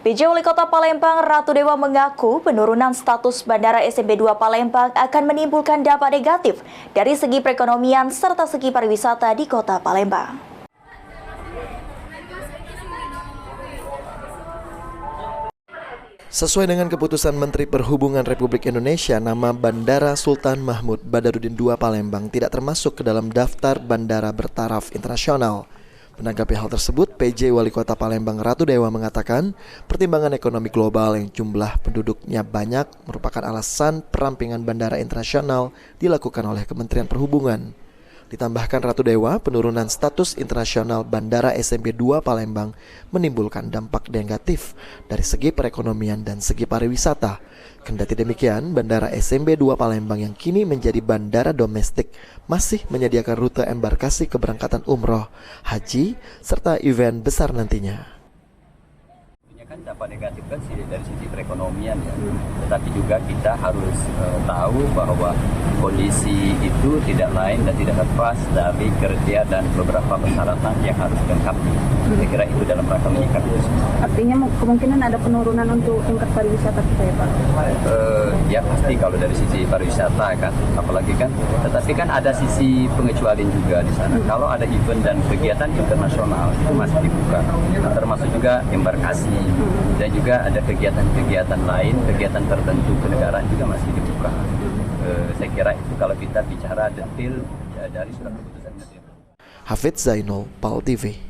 PJ Wali Kota Palembang Ratu Dewa mengaku penurunan status Bandara SMP 2 Palembang akan menimbulkan dampak negatif dari segi perekonomian serta segi pariwisata di Kota Palembang. Sesuai dengan keputusan Menteri Perhubungan Republik Indonesia, nama Bandara Sultan Mahmud Badarudin II Palembang tidak termasuk ke dalam daftar bandara bertaraf internasional. Menanggapi hal tersebut, PJ Wali Kota Palembang Ratu Dewa mengatakan pertimbangan ekonomi global yang jumlah penduduknya banyak merupakan alasan perampingan bandara internasional dilakukan oleh Kementerian Perhubungan. Ditambahkan Ratu Dewa, penurunan status internasional Bandara SMP 2 Palembang menimbulkan dampak negatif dari segi perekonomian dan segi pariwisata. Kendati demikian, Bandara SMP 2 Palembang yang kini menjadi bandara domestik masih menyediakan rute embarkasi keberangkatan umroh, haji, serta event besar nantinya. Kan dampak negatif kan dari sisi perekonomian ya, tetapi juga kita harus tahu bahwa kondisi itu tidak lain dan tidak lepas dari kerja dan beberapa persyaratan yang harus dilengkapi. Saya kira itu dalam rangka menyikapi itu. Artinya kemungkinan ada penurunan untuk tingkat pariwisata kita ya Pak? Ya pasti kalau dari sisi pariwisata kan, apalagi kan, tetapi kan ada sisi pengecualian juga di sana. Kalau ada event dan kegiatan internasional itu masih dibuka, termasuk juga embarkasi. Dan juga ada kegiatan-kegiatan lain, kegiatan tertentu kenegaraan juga masih dibuka. Saya kira itu kalau kita bicara detail ya, dari surat keputusan. Hafidz Zainul, PAL TV.